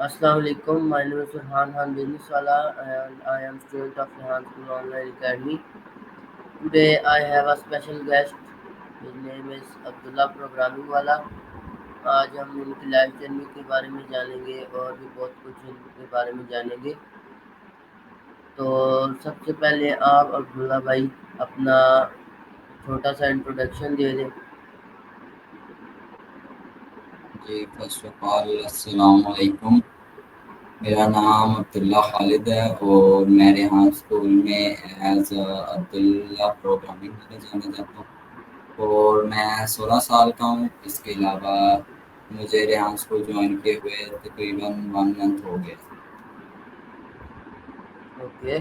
Assalamu alaikum. My name is Farhan Khan Biniswala and I am student of Rehan School Online Academy. Today I have a special guest. His name is Abdullah Programming वाला. आज हम उनकी life journey के बारे में जानेंगे और भी बहुत कुछ उनके बारे में जानेंगे। तो सबसे पहले आप अब्दुल्ला भाई अपना छोटा सा इंट्रोडक्शन दे दें। जी फर्स्ट ऑफ ऑल अस्सलाम वालेकुम। मेरा नाम अब्दुल्ला खालिद है और मैं रेहान स्कूल में एज अब्दुल्ला प्रोग्रामिंग में जाना जाता हूँ और मैं 16 साल का हूँ। इसके अलावा मुझे रेहान स्कूल ज्वाइन किए हुए तकरीबन 1 मंथ हो गया। ओके,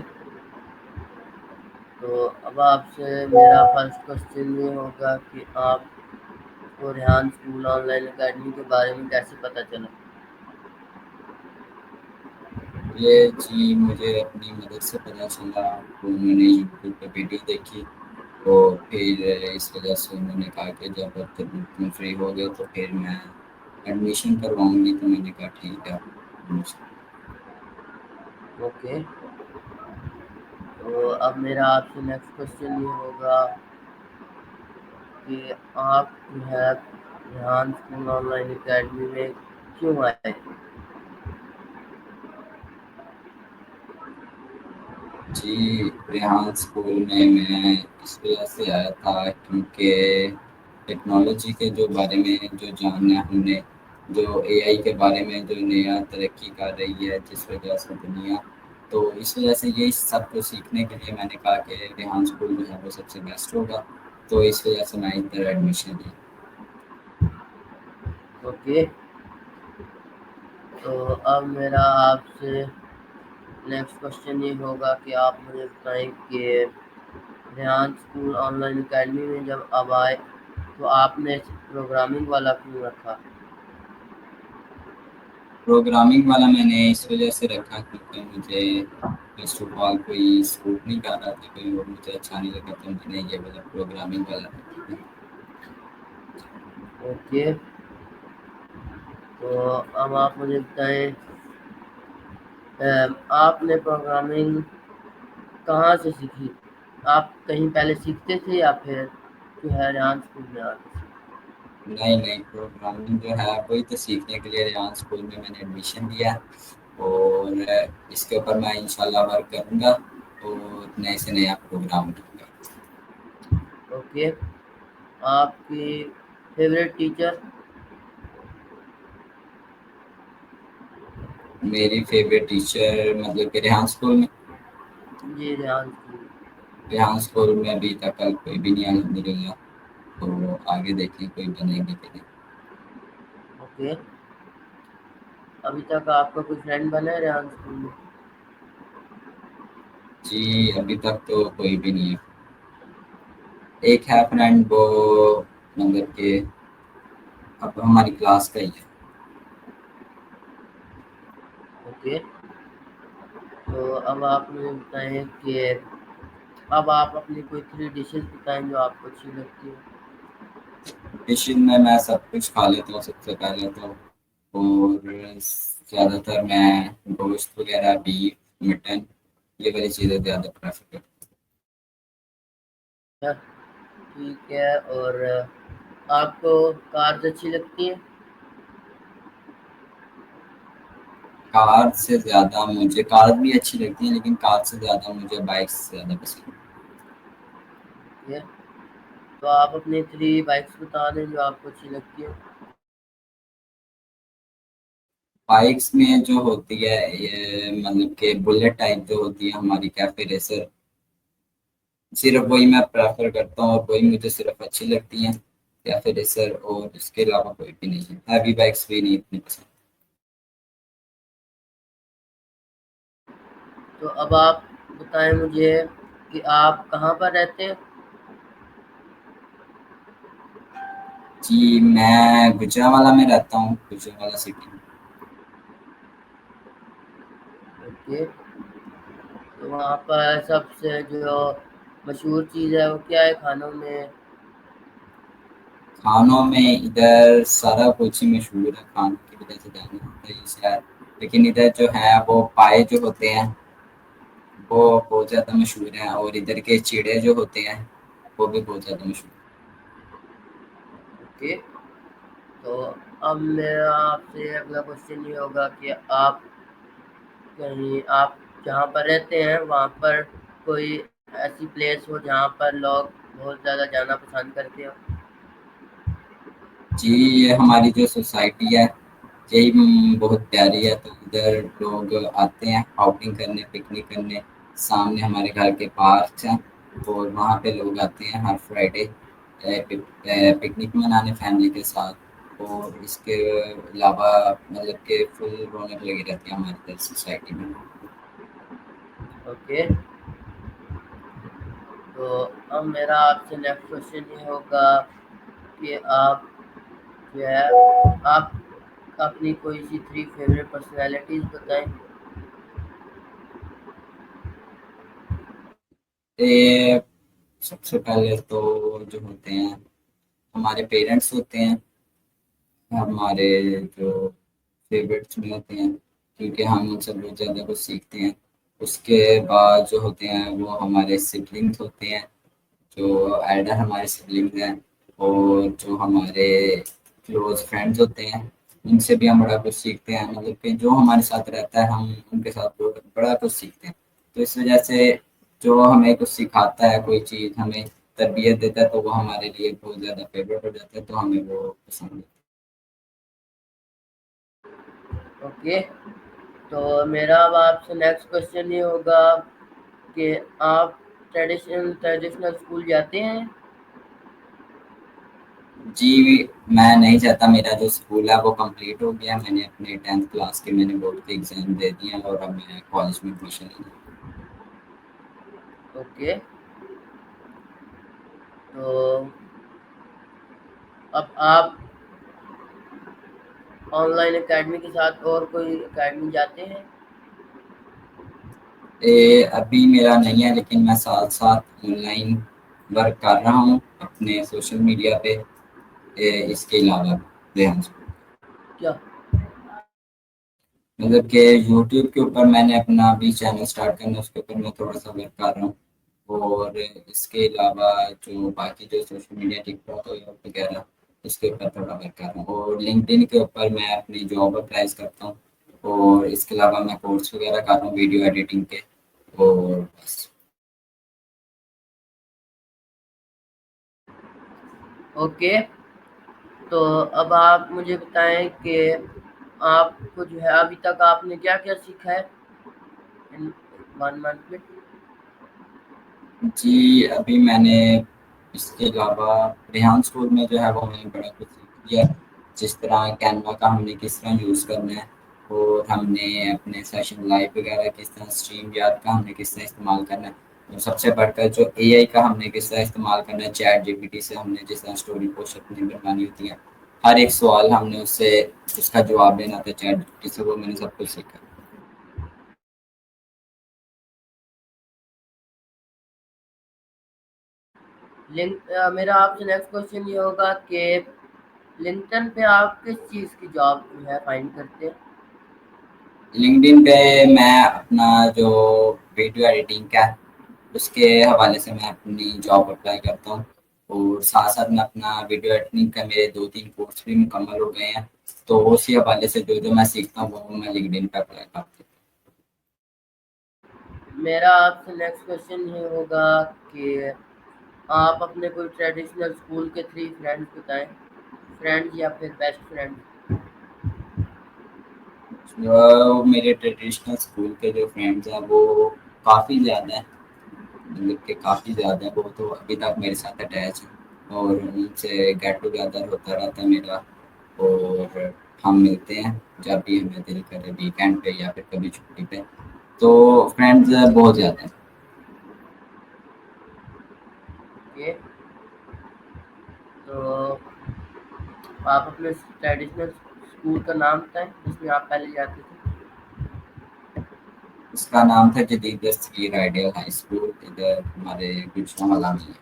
तो अब आपसे मेरा फर्स्ट क्वेश्चन ये होगा कि आपको रेहान स्कूल ऑनलाइन अकेडमी के बारे में कैसे पता चला? ये जी मुझे अपनी मदद से पता चला, तो मैंने यूट्यूब पे वीडियो देखी और फिर इस वजह से उन्होंने कहा कि जब तुम फ्री हो गए तो फिर मैं एडमिशन करवाऊंगी, तो मैंने कहा ठीक है एडमिशन। ओके, तो अब मेरा आपसे नेक्स्ट क्वेश्चन ये होगा कि आप जो है रेहान स्कूल ऑनलाइन अकेडमी में क्यों आए? जी रेहान स्कूल में मैं इस वजह से आया था क्योंकि टेक्नोलॉजी के जो बारे में जो जानना है हमने, जो एआई के बारे में जो नया तरक्की कर रही है जिस वजह से दुनिया, तो इस वजह से ये सब कुछ सीखने के लिए मैंने कहा कि रेहान स्कूल जो है वो सबसे बेस्ट होगा, तो इस वजह से मैं इधर एडमिशन लिया। ओके, तो अब मेरा आपसे नेक्स्ट क्वेश्चन ये होगा कि आप मुझे बताएं कि रेहान स्कूल ऑनलाइन अकेडमी में जब अब आए तो आपने प्रोग्रामिंग वाला क्यों रखा? प्रोग्रामिंग वाला मैंने इस वजह से रखा क्योंकि मुझे फर्स्ट ऑफ ऑल कोई सूट नहीं कर रहा था, कोई और मुझे अच्छा नहीं लगा, तो मैंने ये वाला प्रोग्रामिंग वाला रखा। ओके, तो अब आप मुझे बताएं आपने प्रोग्रामिंग कहाँ से सीखी? आप कहीं पहले सीखते थे या फिर जो है रेहान स्कूल में आके सीखे? नहीं नहीं, प्रोग्रामिंग जो है वही तो सीखने के लिए रेहान स्कूल में मैंने एडमिशन लिया और इसके ऊपर मैं इंशाल्लाह वर्क करूँगा और नए से नया प्रोग्राम दूंगा। ओके, आपकी फेवरेट टीचर? मेरी फेवरेट टीचर मतलब कि रेहान स्कूल में, जी रेहान स्कूल। रेहान स्कूल में अभी तक कोई भी नहीं अल्हम्दुलिल्लाह, तो आगे देखें कोई बनेगी कि नहीं। ओके, अभी तक आपका कोई फ्रेंड बना है रेहान स्कूल में? जी अभी तक तो कोई भी नहीं है। एक है फ्रेंड, वो मतलब कि अब हमारी क्लास का ही है। ओके, तो अब आप मुझे बताएं कि अब आप अपनी कोई 3 डिशेज़ बताएं जो आपको अच्छी लगती हो। डिशेज में मैं सब कुछ खा लेता हूँ सबसे पहले तो, और ज़्यादातर मैं गोश्त वगैरह, बीफ, मटन, ये वाली चीज़ें ज़्यादा प्रेफर करता अच्छा, ठीक है, और आपको कार्स अच्छी लगती हैं? हूँ। कार से ज़्यादा मुझे कार भी अच्छी लगती है, लेकिन कार से ज़्यादा मुझे बाइक्स ज़्यादा पसंद है। ठीक है, तो आप अपनी 3 बाइक्स बता दें जो आपको अच्छी लगती हो। बाइक्स में जो होती है ये मतलब कि बुलेट टाइप जो होती है हमारी कैफे रेसर, सिर्फ वही मैं प्रेफर करता हूँ और वही मुझे सिर्फ अच्छी लगती हैं, कैफे रेसर, और इसके अलावा कोई भी नहीं है। हैवी बाइक्स भी नहीं इतनी पसंद। तो अब आप बताएं मुझे कि आप कहाँ पर रहते हैं? जी मैं गुजरांवाला में रहता हूँ, गुजरांवाला सिटी में। ओके, तो वहाँ पर सबसे जो मशहूर चीज़ है वो क्या है खानों में? खानों में इधर सारा कुछ ही मशहूर है, खाने की वजह से जाना होता है ये शहर। लेकिन इधर जो है वो पाए जो होते हैं वो बहुत ज़्यादा मशहूर हैं, और इधर के चिड़े जो होते हैं वो भी बहुत ज़्यादा मशहूर ओके। तो अब मेरा आपसे अगला क्वेश्चन ये होगा कि आप कहीं आप जहाँ पर रहते हैं वहाँ पर कोई ऐसी प्लेस हो जहाँ पर लोग बहुत ज़्यादा जाना पसंद करते हो? है। जी, ये हमारी जो सोसाइटी है यही बहुत प्यारी है, तो इधर लोग आते हैं आउटिंग करने, पिकनिक करने। सामने हमारे घर के पार्क हैं और वहाँ पे लोग आते हैं हर फ्राइडे पिकनिक मनाने फैमिली के साथ। और इसके अलावा मतलब कि फुल रौनक लगी रहती है हमारी इधर सोसाइटी में। ओके। तो अब मेरा आपसे नेक्स्ट क्वेश्चन ये होगा कि आप जो है आप अपनी कोई सी 3 फेवरेट पर्सनैलिटीज़ बताएँ? ये सबसे पहले तो जो होते हैं हमारे पेरेंट्स होते हैं, हमारे जो फेवरेट्स में होते हैं, क्योंकि हम उनसे बहुत ज़्यादा कुछ सीखते हैं। उसके बाद जो होते हैं वो हमारे सिबलिंग्स होते हैं, जो एल्डर हमारे सिबलिंग्स हैं। और जो हमारे क्लोज फ्रेंड्स होते हैं उनसे भी हम बड़ा कुछ सीखते हैं, मतलब कि जो हमारे साथ रहता है हम उनके साथ बड़ा कुछ सीखते हैं। तो इस वजह से जो हमें कुछ सिखाता है, कोई चीज़ हमें तरबियत देता है, तो वो हमारे लिए बहुत ज़्यादा फेवरेट हो जाता है, तो हमें वो पसंद है। ओके। तो मेरा अब आपसे नेक्स्ट क्वेश्चन ये होगा कि आप ट्रेडिशनल स्कूल जाते हैं? जी, मैं नहीं चाहता, मेरा जो स्कूल है वो कंप्लीट हो गया। मैंने अपने 10th क्लास के मैंने बोर्ड के एग्ज़ाम दे दिए हैं और अब मैं कॉलेज में एडमिशन लेना है। ओके। तो अब आप ऑनलाइन एकेडमी के साथ और कोई एकेडमी जाते हैं? ये अभी मेरा नहीं है, लेकिन मैं साथ-साथ ऑनलाइन वर्क कर रहा हूँ अपने सोशल मीडिया पे, इसके अलावा रेहान स्कूल। क्या? मतलब कि यूट्यूब के ऊपर मैंने अपना अभी चैनल स्टार्ट करना है, उसके ऊपर मैं थोड़ा-सा वर्क कर रहा हूँ। और इसके अलावा जो बाकी जो सोशल मीडिया टिकटॉक वगैरह इसके ऊपर थोड़ा वर्क कर रहा हूँ। और लिंक्डइन के ऊपर मैं अपनी जॉब अप्लाईज़ करता हूँ। और इसके अलावा मैं कोर्स वगैरह कर रहा हूँ वीडियो एडिटिंग के। और बस। ओके। तो अब आप मुझे बताएं कि आपको जो है अभी तक आपने क्या-क्या सीखा है इन 1 मंथ में? जी, अभी मैंने इसके अलावा रेहान स्कूल में जो है वो मैंने बड़ा कुछ सीख लिया। जिस तरह कैनवा का हमने किस तरह यूज़ करना है, और हमने अपने सेशन लाइव वगैरह किस तरह, स्ट्रीम यार्ड का हमने किस तरह इस्तेमाल करना है, और सबसे बढ़कर जो एआई का हमने किस तरह इस्तेमाल करना है, चैट जीपीटी से हमने जिस तरह स्टोरी पोस्ट अपनी बनवानी होती है, हर एक सवाल हमने उससे उसका जवाब देना था चैट जीपीटी से, वो मैंने सब कुछ सीखा। मेरा आपसे नेक्स्ट क्वेश्चन ये होगा कि लिंक्डइन पे आप किस चीज़ की जॉब जो है फाइंड करते हैं? लिंक्डइन पे मैं अपना जो वीडियो एडिटिंग का है उसके हवाले से मैं अपनी जॉब अप्लाई करता हूँ। और साथ साथ मैं अपना वीडियो एडिटिंग का मेरे 2-3 कोर्स भी मुकम्मल हो गए हैं, तो उसी हवाले से जो जो मैं सीखता हूँ वो मैं लिंक्डइन पे अप्लाई करता हूँ। मेरा आपसे नेक्स्ट क्वेश्चन ये होगा कि आप अपने कोई ट्रेडिशनल स्कूल के 3 फ्रेंड्स बताएँ, फ्रेंड्स या फिर बेस्ट फ्रेंड। जो मेरे ट्रेडिशनल स्कूल के जो फ्रेंड्स हैं वो काफ़ी ज़्यादा हैं, मतलब कि काफ़ी ज़्यादा है, वो तो अभी तक मेरे साथ अटैच हैं और उनसे गेट टुगेदर होता रहता है मेरा। और हम मिलते हैं जब भी हमें दिल करे, वीकेंड पे या फिर कभी छुट्टी पे। तो फ्रेंड्स बहुत ज़्यादा हैं। ओके। तो आप अपने ट्रेडिशनल स्कूल का नाम बताएँ जिसमें आप पहले जाते थे? उसका नाम था जदीद दस्तगीर आइडियल हाई स्कूल, इधर हमारे गुजरांवाला में है।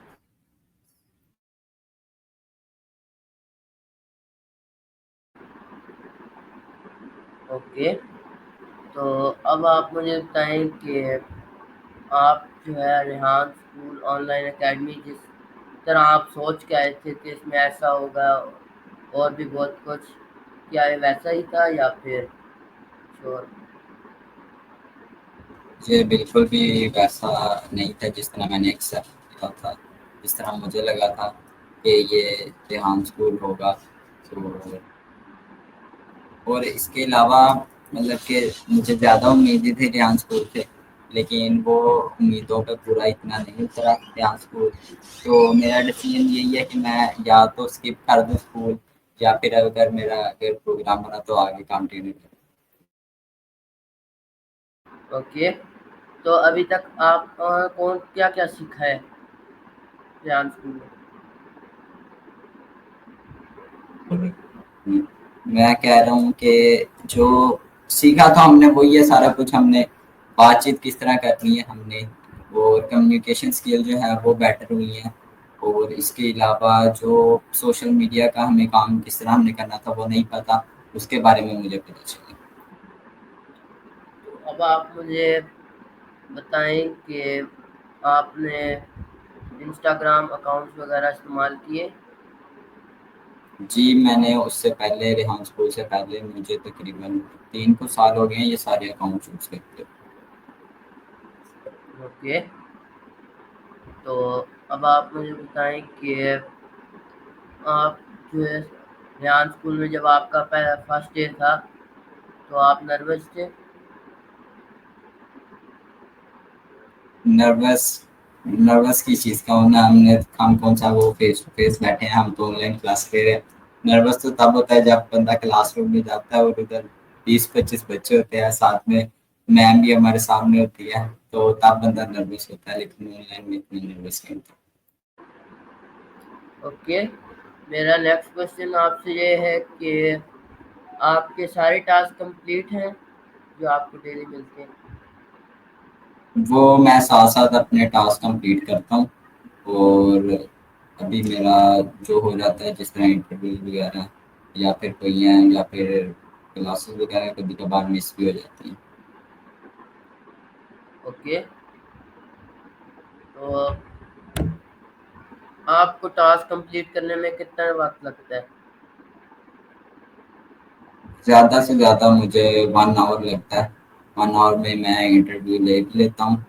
ओके। तो अब आप मुझे बताएं कि आप जो है रेहान स्कूल ऑनलाइन एकेडमी जिस तरह आप सोच के आए थे कि इसमें ऐसा होगा और भी बहुत कुछ, क्या ये वैसा ही था या फिर कुछ और? ये बिल्कुल भी वैसा नहीं था जिस तरह मैंने एक्सेप्ट किया था, जिस तरह मुझे लगा था कि ये रेहान स्कूल होगा। तो और इसके अलावा मतलब कि मुझे ज़्यादा उम्मीदें थी रेहान स्कूल से, लेकिन वो उम्मीदों पे पूरा इतना नहीं उतरा रेहान स्कूल। तो मेरा डिसीजन यही है कि मैं या तो स्किप कर दूँ स्कूल, या फिर अगर प्रोग्राम बना तो आगे कंटिन्यू करूँ। ओके। तो अभी तक आप कौन क्या क्या सीखा है रेहान स्कूल में? मैं कह रहा हूँ कि जो सीखा था हमने वही है सारा कुछ। हमने बातचीत किस तरह करनी है हमने, और कम्युनिकेशन स्किल जो है वो बेटर हुई है। और इसके अलावा जो सोशल मीडिया का हमें काम किस तरह हमने करना था वो नहीं पता, उसके बारे में मुझे पता चला। अब आप मुझे बताएं कि आपने इंस्टाग्राम अकाउंट्स वगैरह इस्तेमाल किए? जी, मैंने उससे पहले रेहान स्कूल से पहले मुझे तकरीबन 3 कुछ साल हो गए हैं ये सारे अकाउंट यूज़ करते हुए। ओके। तो अब आप मुझे बताएं कि आप जो है रेहान स्कूल में जब आपका पहला फर्स्ट डे था तो आप नर्वस थे? नर्वस नर्वस किस चीज़ का होना, हम कौन सा वो फेस टू फेस बैठे हैं, हम तो ऑनलाइन क्लास ले रहे हैं। नर्वस तो तब होता है जब बंदा क्लासरूम में जाता है और उधर 20-25 बच्चे होते हैं साथ में, मैम भी हमारे सामने होती है, तो तब बंदा नर्वस होता है, लेकिन ऑनलाइन में इतना नर्वस नहीं होता। ओके। मेरा नेक्स्ट क्वेश्चन आपसे ये है कि आपके सारे टास्क कंप्लीट हैं जो आपको डेली मिलते हैं? वो मैं साथ साथ अपने टास्क कंप्लीट करता हूँ। और अभी मेरा जो हो जाता है जिस तरह इंटरव्यू वगैरह, या फिर कोई है, या फिर क्लासेस वगैरह कभी कभार मिस भी हो जाती हैं। ओके। तो आपको टास्क कंप्लीट करने में कितना वक्त लगता है? ज़्यादा से ज़्यादा मुझे 1 आवर लगता है। 1 आवर में मैं इंटरव्यू ले भी लेता हूँ।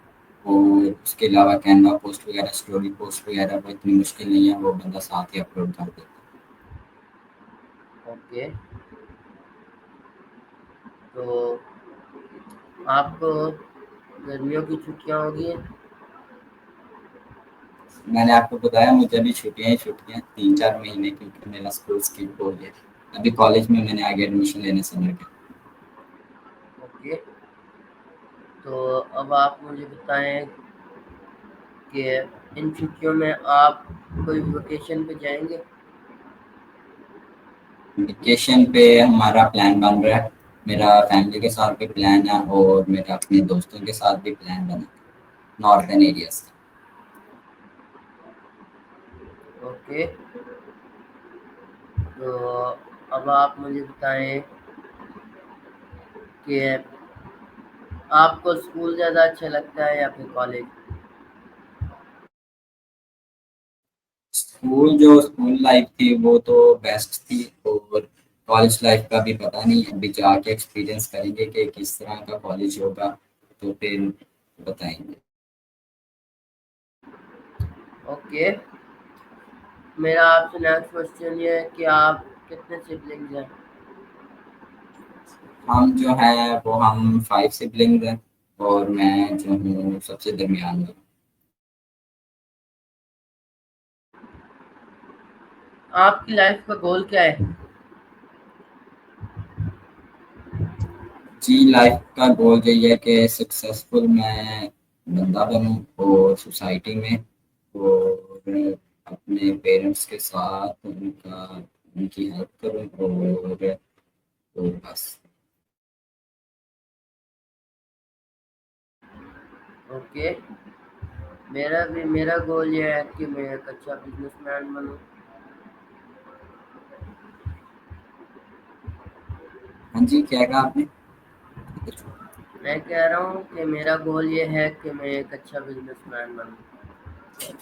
और उसके अलावा कैनवा पोस्ट वगैरह, स्टोरी पोस्ट वगैरह वो इतनी मुश्किल नहीं है, वो बंदा साथ ही अपलोड कर देता है। ओके। तो आपको गर्मियों की छुट्टियां होगी हैं? मैंने आपको बताया मुझे अभी छुट्टियाँ ही छुट्टियाँ 3-4 महीने, क्योंकि मेरा स्कूल स्किप हो गया। अभी कॉलेज में मैंने आगे एडमिशन लेने समर के। ओके। तो अब आप मुझे बताएं कि इन छुट्टियों में आप कोई वेकेशन पे जाएंगे? वेकेशन पे हमारा प्लान बन रहा है। मेरा फैमिली के साथ भी प्लान है और मेरा अपने दोस्तों के साथ भी प्लान बना है, नॉर्दर्न एरियाज का। ओके। तो अब आप मुझे बताएं कि आपको स्कूल ज़्यादा अच्छा लगता है या फिर कॉलेज? स्कूल लाइफ थी वो तो बेस्ट थी। और कॉलेज लाइफ का भी पता नहीं, अभी जाके एक्सपीरियंस करेंगे कि किस तरह का कॉलेज होगा, तो फिर बताएंगे। ओके। मेरा आपसे नेक्स्ट क्वेश्चन ये है कि आप कितने सिबलिंग्स हैं? हम जो है वो हम 5 सिबलिंग हैं, और मैं जो हूँ सबसे दरमियान में। आपकी लाइफ का गोल क्या है? जी, लाइफ का गोल यही है कि सक्सेसफुल मैं बंदा बनूं, और सोसाइटी में, और अपने पेरेंट्स के साथ उनकी हेल्प करूं, और बस। ओके। मेरा गोल ये है कि मैं एक अच्छा बिजनेसमैन बनूं। हाँ जी, क्या कहा आपने? मैं कह रहा हूँ कि मेरा गोल ये है कि मैं एक अच्छा बिजनेसमैन बनूँ।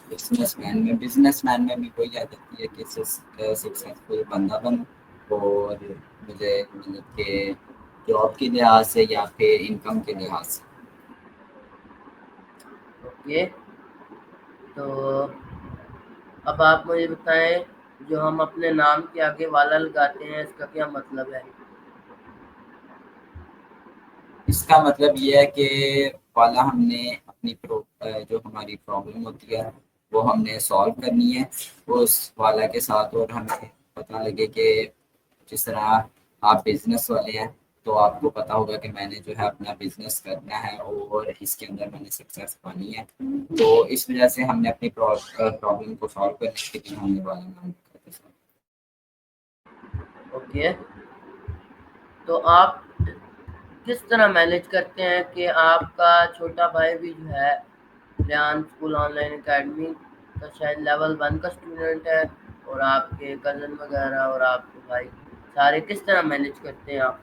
बिजनेसमैन में भी वही आ जाती है कि सक्सेसफुल बंदा बनूं, और मुझे मतलब कि जॉब के लिहाज से या फिर इनकम के लिहाज से। ओके, तो अब आप मुझे बताएं, जो हम अपने नाम के आगे वाला लगाते हैं इसका क्या मतलब है? इसका मतलब ये है कि वाला हमने अपनी जो हमारी प्रॉब्लम होती है वो हमने सॉल्व करनी है उस वाला के साथ, और हमें पता लगे कि जिस तरह आप बिजनेस वाले हैं तो आपको पता होगा कि मैंने जो है अपना बिजनेस करना है और इसके अंदर मैंने सक्सेस पानी है, तो इस वजह से हमने अपनी प्रॉब्लम को सॉल्व करने के लिए हमने वाला नाम रखा था। ओके, तो आप किस तरह मैनेज करते हैं कि आपका छोटा भाई भी जो है रेहान स्कूल ऑनलाइन एकेडमी का शायद लेवल 1 का स्टूडेंट है, और आपके कज़न वगैरह और आपके भाई सारे किस तरह मैनेज करते हैं आप?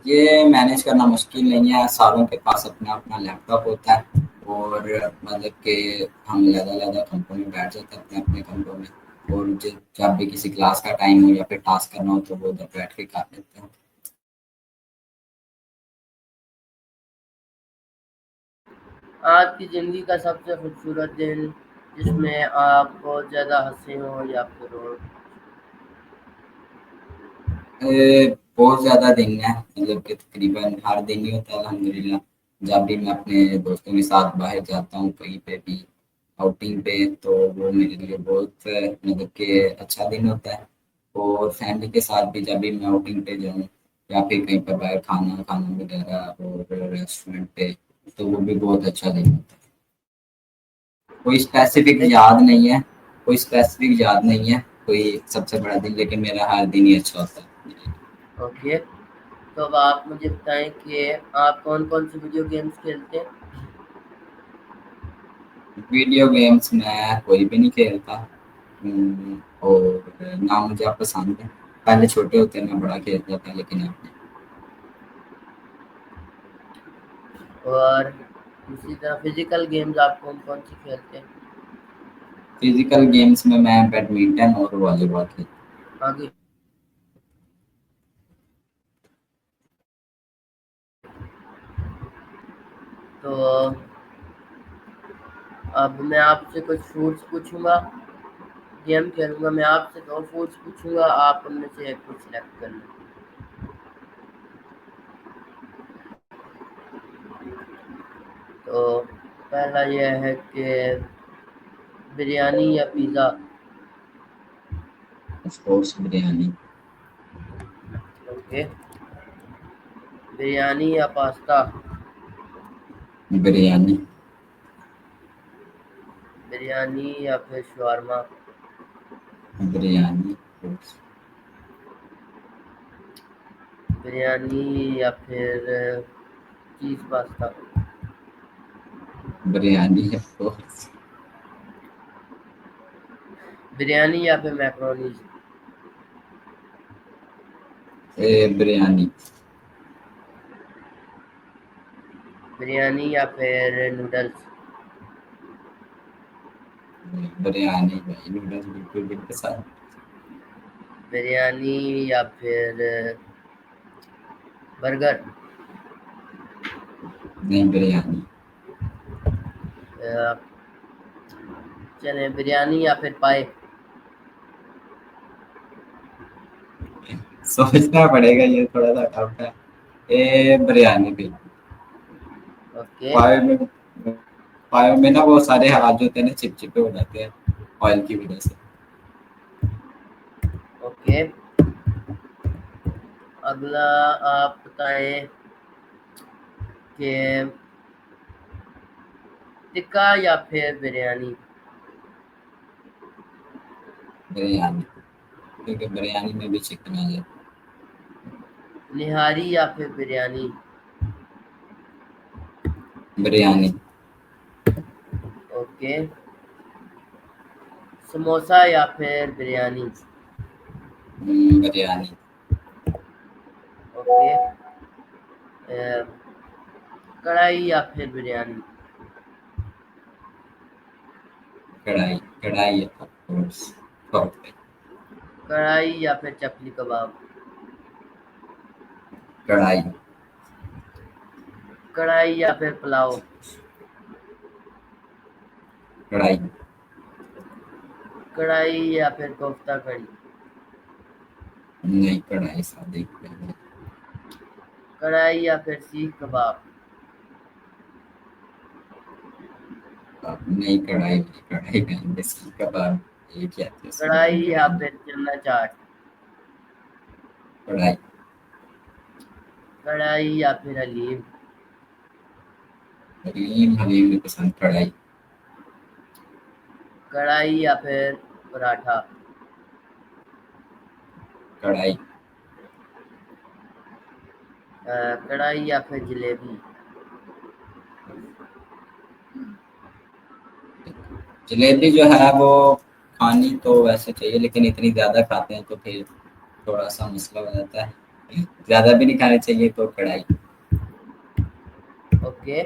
ये मैनेज करना मुश्किल नहीं है, सारों के पास अपना अपना लैपटॉप होता है, और मतलब कि हम अलग-अलग कमरों में बैठ जाते हैं अपने कमरों में, और जब भी किसी क्लास का टाइम हो या फिर टास्क करना हो तो वो उधर बैठ के कर लेते हैं। आपकी ज़िंदगी का सबसे खूबसूरत दिन जिसमें आप बहुत ज़्यादा हँसे हों या फिर रो? बहुत ज़्यादा दिन है, मतलब कि तकरीबन हर दिन ही होता है अल्हम्दुलिल्लाह। जब भी मैं अपने दोस्तों के साथ बाहर जाता हूँ कहीं पे भी आउटिंग पे, तो वो मेरे लिए बहुत मतलब कि अच्छा दिन होता है, और फैमिली के साथ भी जब भी मैं आउटिंग पे जाऊँ या फिर कहीं पर बाहर खाना खाना वगैरह और रेस्टोरेंट पे, तो वो भी बहुत अच्छा दिन होता है। कोई स्पेसिफिक देख, याद नहीं है, कोई स्पेसिफिक याद नहीं है, कोई सबसे बड़ा दिन, लेकिन मेरा हर दिन ही अच्छा होता है। ओके, तो अब आप मुझे बताएं कि आप कौन-कौन सी वीडियो गेम्स खेलते हैं? वीडियो गेम्स मैं कोई भी नहीं खेलता, और ना मुझे आप पसंद है। पहले छोटे होते मैं बड़ा खेलता था, लेकिन अब नहीं। और दूसरी तरफ फिज़िकल गेम्स आप कौन-कौन सी खेलते हैं? फिजिकल गेम्स में मैं बैडमिंटन और वॉलीबॉल खेलता आगे, तो अब मैं आपसे कुछ फूड्स पूछूँगा, गेम खेलूँगा, मैं आपसे 2 फूड्स पूछूँगा, आप उनमें से एक फूड सिलेक्ट कर लें। तो पहला ये है कि बिरयानी या पिज़्ज़ा? हूँ। Of course biryani. Okay, biryani या पास्ता? बिरयानी। बिरयानी या फिर shawarma? Biryani of course. Biryani या फिर cheese pasta? Biryani of course. Biryani या फिर मैकरोनीज़? बिरयानी। बिरयानी या फिर नूडल्स? बिरयानी भाई, नूडल्स बिल्कुल भी नहीं पसंद। बिरयानी या फिर बर्गर? नहीं, बिरयानी। अ, चलें, बिरयानी या फिर पाए? सोचना पड़ेगा, ये थोड़ा सा टफ है। बिरयानी भी। ओके, फाइव में फाइव में ना वो सारे हाथ जो होते हैं ना चिपचिपे हो जाते हैं ऑयल की वजह से। ओके, अगला आप बताएं कि टिक्का या फिर बिरयानी? बिरयानी, क्योंकि बिरयानी में भी चिकन आ जाता निहारी या फिर बिरयानी? है। बिरयानी। ओके, समोसा या फिर बिरयानी? बिरयानी। ओके, अ, कढ़ाई या फिर बिरयानी? कढ़ाई, कढ़ाई ऑफ कोर्स, परफेक्ट। कढ़ाई या फिर चकली कबाब? कढ़ाई, कढ़ाई या फिर पुलाव? कढ़ाई, कढ़ाई या फिर कोफ्ता कड़ी? नहीं कढ़ाई, सादी कढ़ाई। कढ़ाई या फिर सीख कबाब? नहीं कढ़ाई नहीं, कढ़ाई नहीं, इसकी कबाब एक ही आती है, उसमें कढ़ाई नहीं या करेंगे। फिर चना चाट? कढ़ाई, कढ़ाई या फिर हलीम? हलीम, हलीम में पसंद कढ़ाई। कढ़ाई या फिर पराठा? कढ़ाई, कढ़ाई या फिर जलेबी? जलेबी जो है वो खानी तो वैसे चाहिए, लेकिन इतनी ज़्यादा खाते हैं तो फिर थोड़ा-सा मसला हो जाता है। ज़्यादा भी नहीं खानी चाहिए तो कढ़ाई। ओके,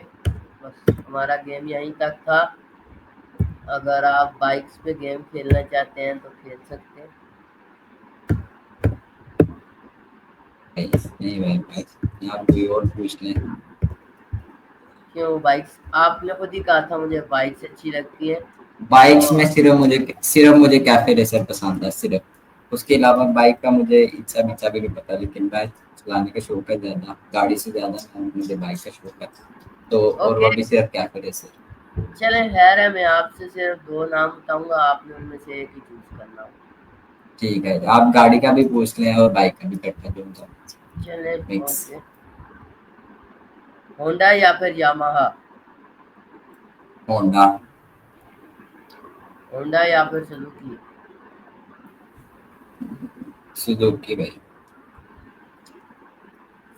बस हमारा गेम यहीं तक था। अगर आप बाइक्स पे गेम खेलना चाहते हैं तो खेल सकते हैं। नहीं भाई भाई, आप कोई और पूछ लें। क्यों बाइक्स? आपने खुद ही कहा था मुझे बाइक्स अच्छी लगती है। तो बाइक्स में सिर्फ मुझे कैफे रेसर पसंद है सिर्फ। उसके अलावा बाइक का मुझे इच्छा विच्छा भी नहीं पता, लेकिन बाइक चलाने का शौक है ज़्यादा, गाड़ी से ज़्यादा मुझे बाइक का शौक है। तो और ओके, वो भी सिर्फ कैफे रेसर। चले खैर है, मैं आपसे सिर्फ दो नाम बताऊंगा, आपने उनमें से एक ही चूज करना होगा। ठीक है, आप गाड़ी का भी पूछ लें और बाइक का भी करते हैं, दोनों चले, मिक्स। ओके। होंडा या फिर यामाहा? होंडा, होंडा या फिर सुजुकी? सुजुकी भाई।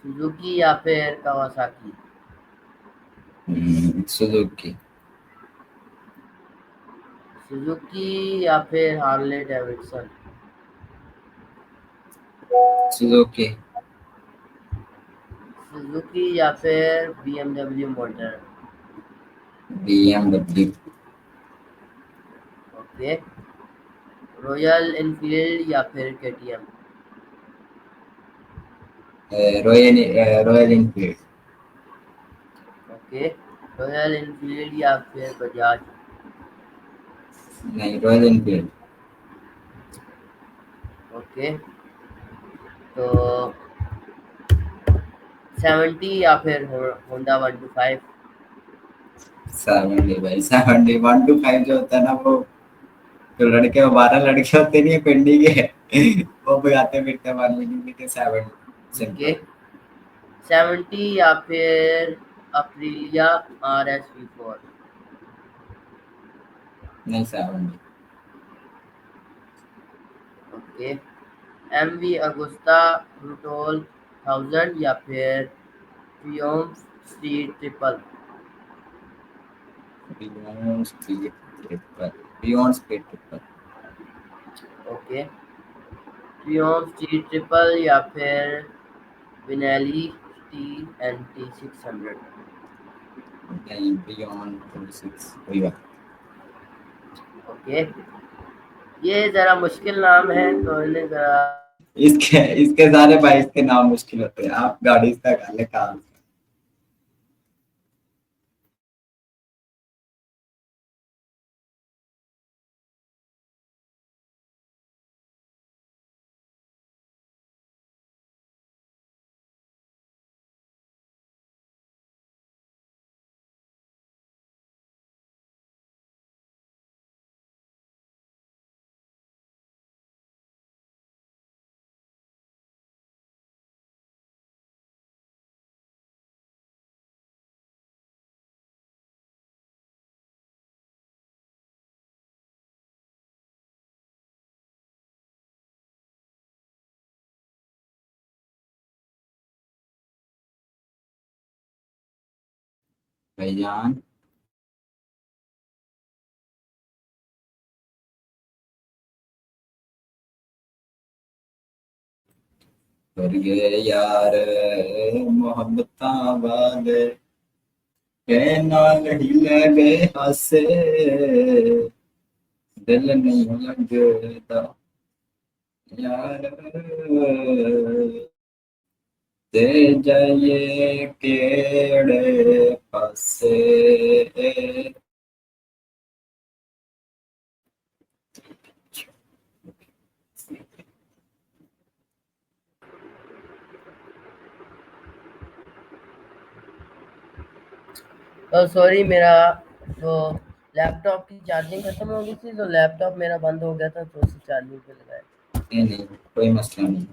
सुजुकी या फिर कावासाकी? सुजुकी, सुजुकी या फिर हार्ले डेविडसन? सुजुकी, सुजुकी या फिर BMW motor? BMW, okay. Royal Enfield या फिर KTM? Royal Enfield. Okay. Royal Enfield या फिर बजाज? नहीं, रॉयल इनफील्ड। ओके, तो 70 या फिर होंडा 125? 70 भाई, 70 1 to 5 जो होता है ना, वो जो लड़के 12 लड़के होते नहीं है पिंडी के, वो भगाते फिरते मान लीजिए कि 7 ओके। सिंपल। 70 या फिर अप्रीलिया RS V4? नहीं 70। ओके। MV अगुस्ता ब्रूटोल 1000 या फिर Triumph street triple? Beyond speed triple, beyond speed triple. Okay. Triumph street triple या फिर विनेली TNT 600? नहीं, बियॉन्ड 26 कोई बात। ओके, ये जरा मुश्किल नाम है तो इन्हें जरा। इसके इसके सारे भाई इसके नाम मुश्किल होते हैं, आप गाड़ी से कर ले काम। भाईजान, कर गए यार मोहब्बत वाले के नाल ही ले गए हासे दिल नहीं लगता यार ते जाइए केड़े पासे। सॉरी, मेरा वो लैपटॉप की चार्जिंग खत्म हो गई थी, तो लैपटॉप मेरा बंद हो गया था, तो उसे चार्जिंग पे लगाया। नहीं नहीं कोई मसला नहीं।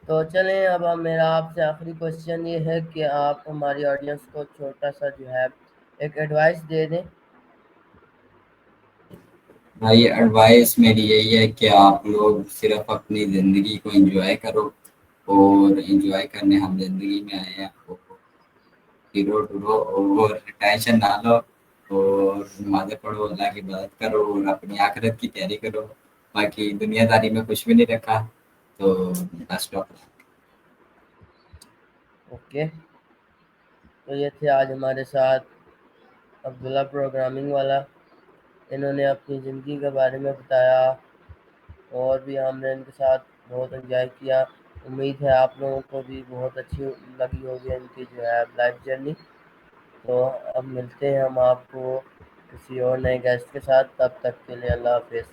तो चलें, अब मेरा आपसे आखिरी क्वेश्चन ये है कि आप हमारी ऑडियंस को छोटा सा जो है एक एडवाइस दे दें। भाई एडवाइस मेरी यही है कि आप लोग सिर्फ अपनी ज़िंदगी को एंजॉय करो और एंजॉय करने हम जिंदगी में आए हैं। और हीरो ढूंढो और टेंशन ना लो और नमाज़ें पढ़ो, अल्लाह की इबादत करो और अपनी आखिरत की तैयारी करो। बाकी दुनियादारी में कुछ भी नहीं रखा। तो बेस्ट ऑफ ओके, तो ये थे आज हमारे साथ अब्दुल्ला प्रोग्रामिंग वाला। इन्होंने अपनी ज़िंदगी के बारे में बताया और भी हमने इनके साथ बहुत एंजॉय किया। उम्मीद है आप लोगों को भी बहुत अच्छी लगी होगी इनकी जो है लाइफ जर्नी। तो अब मिलते हैं हम आपको किसी और नए गेस्ट के साथ, तब तक के लिए अल्लाह हाफिज़।